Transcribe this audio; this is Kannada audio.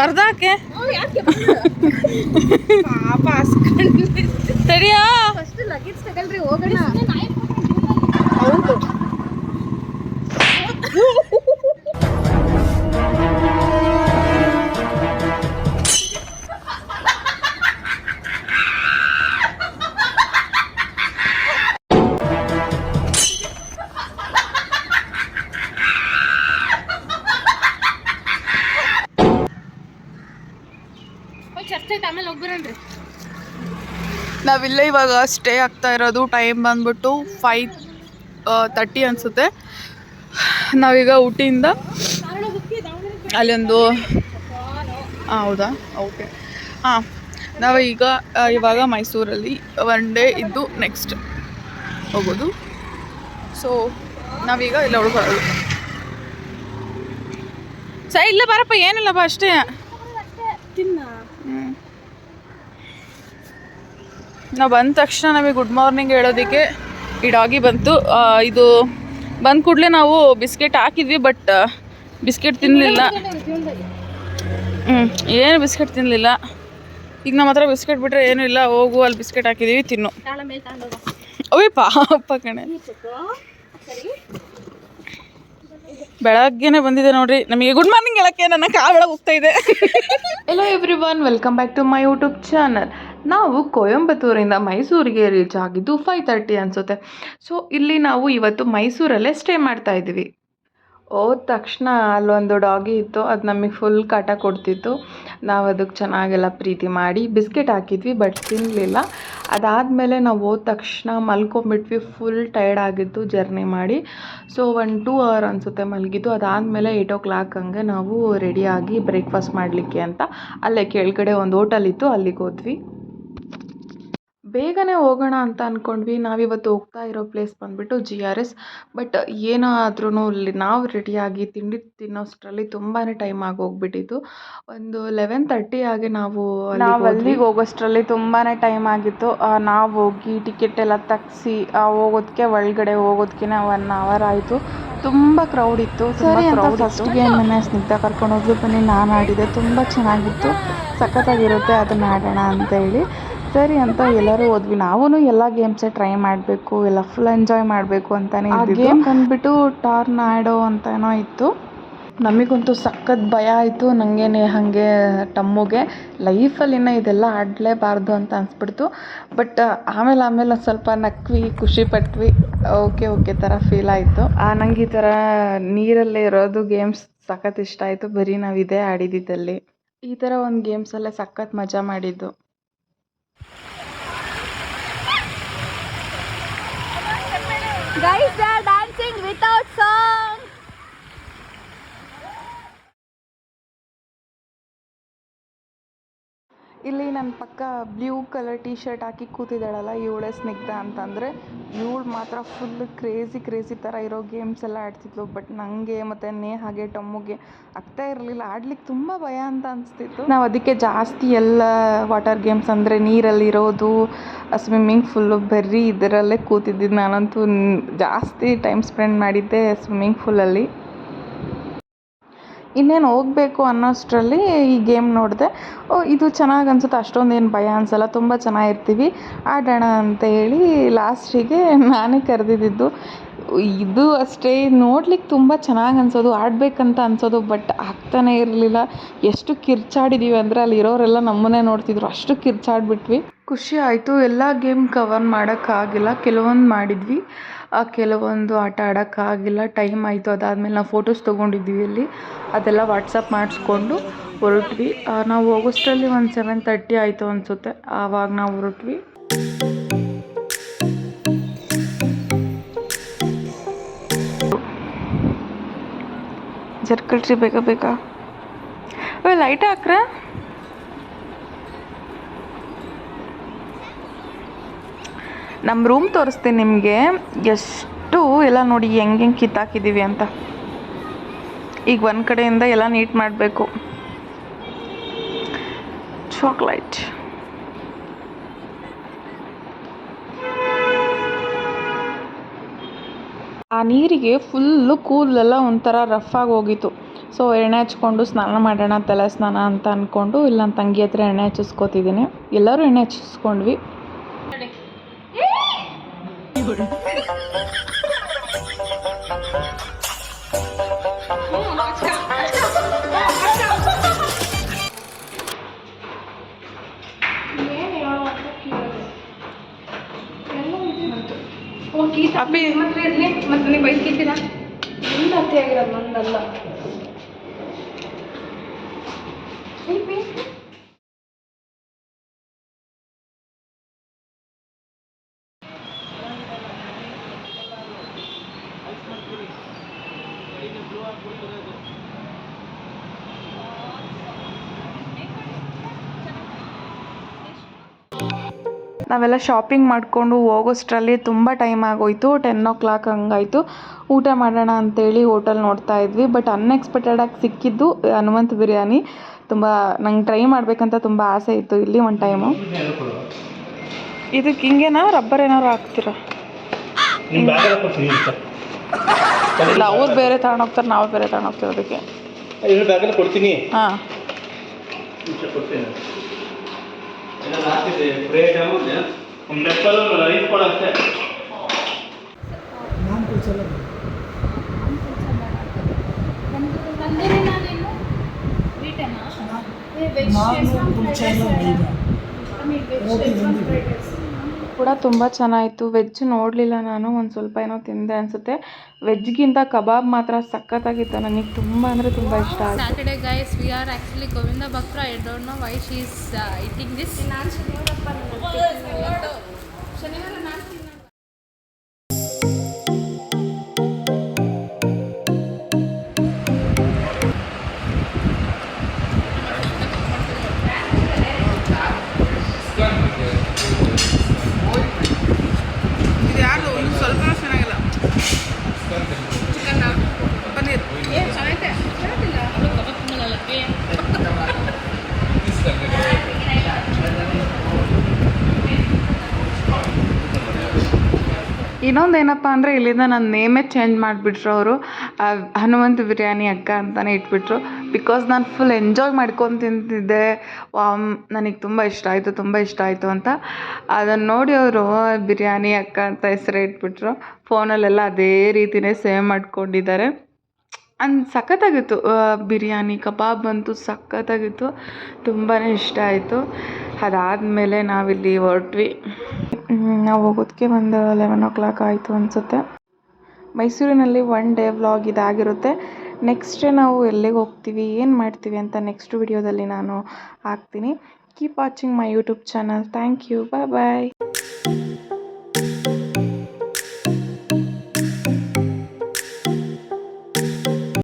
ಅರ್ಧಕ್ಕೆ ತಡಿಯಾ ಫಸ್ಟ್ ಲಗೇಜ್ ತಗೊಳ್ರಿ ಹೋಗೋಣ. ಹೌದು ನಾವಿಲ್ಲೇ ಇವಾಗ ಸ್ಟೇ ಆಗ್ತಾ ಇರೋದು. ಟೈಮ್ ಬಂದ್ಬಿಟ್ಟು 5:30 ಅನಿಸುತ್ತೆ. ನಾವೀಗ ಊಟಿಯಿಂದ ಅಲ್ಲೊಂದು ಹೌದಾ ಓಕೆ ಹಾಂ ನಾವು ಇವಾಗ ಮೈಸೂರಲ್ಲಿ 1 ಡೇ ಇದ್ದು ನೆಕ್ಸ್ಟ್ ಹೋಗೋದು. ಸೊ ನಾವೀಗ ಇಲ್ಲ ಹುಡುಕೋದು ಇಲ್ಲ ಬರಪ್ಪ ಏನಿಲ್ಲ ಬಾ ಅಷ್ಟೇ. ನಾವು ಬಂದ ತಕ್ಷಣ ನಮಗೆ ಗುಡ್ ಮಾರ್ನಿಂಗ್ ಹೇಳೋದಕ್ಕೆ ಈ ಡಾಗಿ ಬಂತು. ಇದು ಬಂದ ಕೂಡಲೇ ನಾವು ಬಿಸ್ಕೆಟ್ ಹಾಕಿದ್ವಿ, ಬಟ್ ಬಿಸ್ಕೆಟ್ ತಿನ್ನಲಿಲ್ಲ. ಏನು ಬಿಸ್ಕೆಟ್ ತಿನ್ನಲಿಲ್ಲ. ಈಗ ನಮ್ಮ ಹತ್ರ ಬಿಸ್ಕೆಟ್ ಬಿಟ್ಟರೆ ಏನೂ ಇಲ್ಲ. ಹೋಗು ಅಲ್ಲಿ ಬಿಸ್ಕೆಟ್ ಹಾಕಿದ್ದೀವಿ, ತಿನ್ನು. ಓಯ್ ಪಾಪ ಕಣೆ, ಬೆಳಗ್ಗೆನೆ ಬಂದಿದೆ ನೋಡ್ರಿ ನಮಗೆ ಗುಡ್ ಮಾರ್ನಿಂಗ್ ಹೇಳಕ್ಕೆ. ನನ್ನ ಕಾಲು ಹೋಗ್ತಾ ಇದೆ. Hello everyone, welcome back to my YouTube channel. ನಾವು ಕೊಯಂಬತ್ತೂರಿಂದ ಮೈಸೂರಿಗೆ ರೀಚ್ ಆಗಿದ್ದು 5:30 ಅನಿಸುತ್ತೆ. ಸೊ ಇಲ್ಲಿ ನಾವು ಇವತ್ತು ಮೈಸೂರಲ್ಲೇ ಸ್ಟೇ ಮಾಡ್ತಾ ಇದ್ದೀವಿ. ಹೋದ ತಕ್ಷಣ ಅಲ್ಲೊಂದು ಡಾಗಿ ಇತ್ತು, ಅದು ನಮಗೆ ಫುಲ್ ಕಾಟ ಕೊಡ್ತಿತ್ತು. ನಾವು ಅದಕ್ಕೆ ಚೆನ್ನಾಗೆಲ್ಲ ಪ್ರೀತಿ ಮಾಡಿ ಬಿಸ್ಕೆಟ್ ಹಾಕಿದ್ವಿ, ಬಟ್ ತಿನ್ನಲಿಲ್ಲ. ಅದಾದಮೇಲೆ ನಾವು ಹೋದ ತಕ್ಷಣ ಮಲ್ಕೊಂಬಿಟ್ವಿ. ಫುಲ್ ಟಯರ್ಡ್ ಆಗಿತ್ತು ಜರ್ನಿ ಮಾಡಿ. ಸೊ 1-2 ಅವರ್ ಅನಿಸುತ್ತೆ ಮಲಗಿದ್ದು. ಅದಾದಮೇಲೆ 8 o'clock ಹಂಗೆ ನಾವು ರೆಡಿಯಾಗಿ ಬ್ರೇಕ್ಫಾಸ್ಟ್ ಮಾಡಲಿಕ್ಕೆ ಅಂತ ಅಲ್ಲೇ ಕೆಳಗಡೆ ಒಂದು ಹೋಟೆಲ್ ಇತ್ತು, ಅಲ್ಲಿಗೆ ಹೋದ್ವಿ. ಬೇಗನೆ ಹೋಗೋಣ ಅಂತ ಅಂದ್ಕೊಂಡ್ವಿ. ನಾವಿವತ್ತು ಹೋಗ್ತಾ ಇರೋ ಪ್ಲೇಸ್ ಬಂದುಬಿಟ್ಟು GRS. ಬಟ್ ಏನಾದ್ರೂ ಇಲ್ಲಿ ನಾವು ರೆಡಿಯಾಗಿ ತಿಂಡಿ ತಿನ್ನೋಷ್ಟರಲ್ಲಿ ತುಂಬಾ ಟೈಮ್ ಆಗೋಗ್ಬಿಟ್ಟಿತ್ತು. ಒಂದು 11:30 ಆಗಿ ನಾವು ಅಲ್ಲಿಗೆ ಹೋಗೋಷ್ಟರಲ್ಲಿ ತುಂಬಾ ಟೈಮ್ ಆಗಿತ್ತು. ನಾವು ಹೋಗಿ ಟಿಕೆಟ್ ಎಲ್ಲ ತೆಗ್ಸಿ ಹೋಗೋದಕ್ಕೆ ಒಳಗಡೆ ಹೋಗೋದಕ್ಕೆ 1 hour ಆಯಿತು. ತುಂಬ ಕ್ರೌಡ್ ಇತ್ತು. ಸರಿ ಅಂತ ಫಸ್ಟ್ಗೆ ನನ್ನ ಸ್ನಿಗ್ಧ ಕರ್ಕೊಂಡು ಹೋದ್ಲು. ಬನ್ನಿ ನಾನು ಆಡಿದೆ, ತುಂಬ ಚೆನ್ನಾಗಿತ್ತು, ಸಖತ್ತಾಗಿರುತ್ತೆ, ಅದನ್ನು ಆಡೋಣ ಅಂತೇಳಿ ಸರಿ ಅಂತ ಎಲ್ಲರೂ ಹೋದ್ವಿ. ನಾವೂ ಎಲ್ಲ ಗೇಮ್ಸೇ ಟ್ರೈ ಮಾಡಬೇಕು, ಎಲ್ಲ ಫುಲ್ ಎಂಜಾಯ್ ಮಾಡಬೇಕು ಅಂತಲೇ ಇದ್ದಿದ್ದು. ಗೇಮ್ ಬಂದುಬಿಟ್ಟು ಟಾರ್ನಾಡೋ ಅಂತನೋ ಇತ್ತು. ನಮಗಂತೂ ಸಖತ್ ಭಯ ಆಯಿತು. ನನಗೇನೆ ಹಾಗೆ ಟಮ್ಮುಗೆ ಲೈಫಲ್ಲಿ ಇದೆಲ್ಲ ಆಡಲೇಬಾರ್ದು ಅಂತ ಅನಿಸ್ಬಿಡ್ತು. ಬಟ್ ಆಮೇಲೆ ಒಂದು ಸ್ವಲ್ಪ ನಕ್ವಿ, ಖುಷಿ ಪಟ್ವಿ, ಓಕೆ ಥರ ಫೀಲ್ ಆಯಿತು. ನಂಗೆ ಈ ಥರ ನೀರಲ್ಲೇ ಇರೋದು ಗೇಮ್ಸ್ ಸಖತ್ ಇಷ್ಟ ಆಯಿತು. ಬರೀ ನಾವು ಇದೇ ಆಡಿದ್ದಲ್ಲಿ ಈ ಥರ ಒಂದು ಗೇಮ್ಸಲ್ಲೇ ಸಖತ್ ಮಜಾ ಮಾಡಿದ್ದು. Guys, they are dancing without song. ಇಲ್ಲಿ ನನ್ನ ಪಕ್ಕ ಬ್ಲೂ ಕಲರ್ ಟೀ ಶರ್ಟ್ ಹಾಕಿ ಕೂತಿದ್ದಾಳಲ್ಲ, ಇವಳೆ ಸ್ನಿಗ್ಧ ಅಂತಂದರೆ. ಇವಳು ಮಾತ್ರ ಫುಲ್ ಕ್ರೇಜಿ ಥರ ಇರೋ ಗೇಮ್ಸ್ ಎಲ್ಲ ಆಡ್ತಿದ್ಲು. ಬಟ್ ನನಗೆ ಮತ್ತು ಹಾಗೆ ಟಮ್ಮುಗೆ ಆಗ್ತಾ ಇರಲಿಲ್ಲ, ಆಡ್ಲಿಕ್ಕೆ ತುಂಬ ಭಯ ಅಂತ ಅನಿಸ್ತಿತ್ತು. ನಾವು ಅದಕ್ಕೆ ಜಾಸ್ತಿ ಎಲ್ಲ ವಾಟರ್ ಗೇಮ್ಸ್ ಅಂದರೆ ನೀರಲ್ಲಿರೋದು, ಸ್ವಿಮ್ಮಿಂಗ್ ಫುಲ್ಲು, ಬರೀ ಇದರಲ್ಲೇ ಕೂತಿದ್ದಿದ್ದು. ನಾನಂತೂ ಜಾಸ್ತಿ ಟೈಮ್ ಸ್ಪೆಂಡ್ ಮಾಡಿದ್ದೆ ಸ್ವಿಮ್ಮಿಂಗ್ ಫೂಲಲ್ಲಿ. ಇನ್ನೇನು ಹೋಗಬೇಕು ಅನ್ನೋಷ್ಟರಲ್ಲಿ ಈ ಗೇಮ್ ನೋಡಿದೆ. ಇದು ಚೆನ್ನಾಗಿ ಅನಿಸುತ್ತೆ, ಅಷ್ಟೊಂದೇನು ಭಯ ಅನಿಸಲ್ಲ, ತುಂಬ ಚೆನ್ನಾಗಿರ್ತೀವಿ, ಆಡೋಣ ಅಂತ ಹೇಳಿ ಲಾಸ್ಟಿಗೆ ನಾನೇ ಕರೆದಿದ್ದು. ಇದು ಅಷ್ಟೇ, ನೋಡ್ಲಿಕ್ಕೆ ತುಂಬ ಚೆನ್ನಾಗಿ ಅನಿಸೋದು, ಆಡಬೇಕಂತ ಅನಿಸೋದು, ಬಟ್ ಆಗ್ತಾನೇ ಇರಲಿಲ್ಲ. ಎಷ್ಟು ಕಿರ್ಚಾಡಿದ್ದೀವಿ ಅಂದರೆ ಅಲ್ಲಿರೋರೆಲ್ಲ ನಮ್ಮನ್ನೇ ನೋಡ್ತಿದ್ರು, ಅಷ್ಟು ಕಿರ್ಚಾಡ್ಬಿಟ್ವಿ. ಖುಷಿ ಆಯಿತು. ಎಲ್ಲ ಗೇಮ್ ಕವರ್ ಮಾಡೋಕ್ಕಾಗಿಲ್ಲ, ಕೆಲವೊಂದು ಮಾಡಿದ್ವಿ, ಕೆಲವೊಂದು ಆಟ ಆಡೋಕ್ಕಾಗಿಲ್ಲ, ಟೈಮ್ ಆಯಿತು. ಅದಾದಮೇಲೆ ನಾವು ಫೋಟೋಸ್ ತೊಗೊಂಡಿದ್ವಿ ಅಲ್ಲಿ, ಅದೆಲ್ಲ ವಾಟ್ಸಪ್ ಮಾಡಿಸ್ಕೊಂಡು ಹೊರಟ್ವಿ. ನಾವು ಹೋಗೋಷ್ಟರಲ್ಲಿ ಒಂದು 7:30 ಆಯಿತು ಅನಿಸುತ್ತೆ, ಆವಾಗ ನಾವು ಹೊರಟ್ವಿ. ಜರ್ಕಳ್ರಿ ಬೇಗ ಲೈಟ್ ಹಾಕ್ರ. ನಮ್ಮ ರೂಮ್ ತೋರಿಸ್ತೀನಿ ನಿಮಗೆ, ಎಷ್ಟು ಎಲ್ಲ ನೋಡಿ ಹೆಂಗೆ ಕಿತ್ತಾಕಿದ್ದೀವಿ ಅಂತ. ಈಗ ಒಂದು ಕಡೆಯಿಂದ ಎಲ್ಲ ನೀಟ್ ಮಾಡಬೇಕು. ಚಾಕ್ಲೇಟ್ ಆ ನೀರಿಗೆ ಫುಲ್ಲು ಕೂದಲೆಲ್ಲ ಒಂಥರ ರಫ್ ಆಗಿ ಹೋಗಿತ್ತು. ಸೊ ಎಣ್ಣೆ ಹಚ್ಕೊಂಡು ಸ್ನಾನ ಮಾಡೋಣ ತಲೆ ಸ್ನಾನ ಅಂತ ಅಂದ್ಕೊಂಡು ಇಲ್ಲಿ ನನ್ನ ತಂಗಿ ಹತ್ರ ಎಣ್ಣೆ ಹಚ್ಚಿಸ್ಕೊತಿದ್ದೀನಿ. ಎಲ್ಲರೂ ಎಣ್ಣೆ ಹಚ್ಚಿಸ್ಕೊಂಡ್ವಿ. ಅಪ್ಪಿ ಮತ್ತೆ ನೀವು ಬೈಕಿದ್ದೀರಾ ಇಲ್ಲ ಅತಿ ಆಗಿರೋದು ನಂದಲ್ಲ. ನಾವೆಲ್ಲ ಶಾಪಿಂಗ್ ಮಾಡಿಕೊಂಡು ಹೋಗೋಷ್ಟರಲ್ಲಿ ತುಂಬ ಟೈಮ್ ಆಗೋಯಿತು. 10 o'clock ಹಂಗಾಯಿತು. ಊಟ ಮಾಡೋಣ ಅಂತೇಳಿ ಹೋಟೆಲ್ ನೋಡ್ತಾ ಇದ್ವಿ. ಬಟ್ ಅನ್ಎಕ್ಸ್ಪೆಕ್ಟೆಡಾಗಿ ಸಿಕ್ಕಿದ್ದು ಹನುಮಂತ್ ಬಿರಿಯಾನಿ. ತುಂಬ ನಂಗೆ ಟ್ರೈ ಮಾಡಬೇಕಂತ ತುಂಬ ಆಸೆ ಇತ್ತು ಇಲ್ಲಿ ಒಂದು ಟೈಮು. ಇದಕ್ಕೆ ಹಿಂಗೇನಾ ರಬ್ಬರ್ ಏನಾದ್ರು ಹಾಕ್ತೀರಾ? ಇಲ್ಲ, ಅವ್ರು ಬೇರೆ ತಗೊಂಡೋಗ್ತಾರೆ, ನಾವು ಬೇರೆ ತಗೊಂಡೋಗ್ತೀವಿ ಅದಕ್ಕೆ. ಹಾಂ, ಕೂಡ ತುಂಬ ಚೆನ್ನಾಗಿತ್ತು. ವೆಜ್ ನೋಡಲಿಲ್ಲ ನಾನು, ಒಂದು ಸ್ವಲ್ಪ ಏನೋ ತಿಂದೆ ಅನಿಸುತ್ತೆ. ವೆಜ್ಗಿಂತ ಕಬಾಬ್ ಮಾತ್ರ ಸಖತ್ತಾಗಿತ್ತು. ನನಗೆ ತುಂಬ ಅಂದರೆ ತುಂಬ ಇಷ್ಟ ಆಯಿತು. Saturday guys, we are actually Govinda Bhakra. I don't know why she is eating this. ಇದು ಯಾರು ಸ್ವಲ್ಪ ಚೆನ್ನಾಗಿಲ್ಲ. ಚಿಕನ್ನ ಪನ್ನೀರ್ ಚೆನ್ನಾಗಿದೆ. ಇನ್ನೊಂದೇನಪ್ಪ ಅಂದರೆ ಇಲ್ಲಿಂದ ನನ್ನ ನೇಮೇ ಚೇಂಜ್ ಮಾಡಿಬಿಟ್ರು ಅವರು. ಹನುಮಂತ್ ಬಿರಿಯಾನಿ ಅಕ್ಕ ಅಂತಲೇ ಇಟ್ಬಿಟ್ರು. ಬಿಕಾಸ್ ನಾನು ಫುಲ್ ಎಂಜಾಯ್ ಮಾಡ್ಕೊಂಡು ತಿಂತಿದ್ದೆ. ನನಗೆ ತುಂಬ ಇಷ್ಟ ಆಯಿತು ಅಂತ. ಅದನ್ನು ನೋಡಿ ಅವರು ಬಿರಿಯಾನಿ ಅಕ್ಕ ಅಂತ ಹೆಸರು ಇಟ್ಬಿಟ್ರು. ಫೋನಲ್ಲೆಲ್ಲ ಅದೇ ರೀತಿಯೇ ಸೇವ್ ಮಾಡ್ಕೊಂಡಿದ್ದಾರೆ. ಸಖತ್ತಾಗಿತ್ತು. ಬಿರಿಯಾನಿ ಕಬಾಬ್ ಅಂತೂ ಸಖತ್ತಾಗಿತ್ತು. ತುಂಬಾ ಇಷ್ಟ ಆಯಿತು. ಅದಾದಮೇಲೆ ನಾವಿಲ್ಲಿ ಹೊರಟ್ವಿ. ನಾವು ಹೋಗೋದಕ್ಕೆ ಒಂದು 11 o'clock ಆಯಿತು ಅನಿಸುತ್ತೆ. ಮೈಸೂರಿನಲ್ಲಿ 1 day ವ್ಲಾಗ್ ಇದಾಗಿರುತ್ತೆ. ನೆಕ್ಸ್ಟ್ ಡೇ ನಾವು ಎಲ್ಲಿಗೆ ಹೋಗ್ತೀವಿ, ಏನು ಮಾಡ್ತೀವಿ ಅಂತ ನೆಕ್ಸ್ಟ್ ವಿಡಿಯೋದಲ್ಲಿ ನಾನು ಹಾಕ್ತೀನಿ. Keep watching my YouTube channel. Thank you. Bye.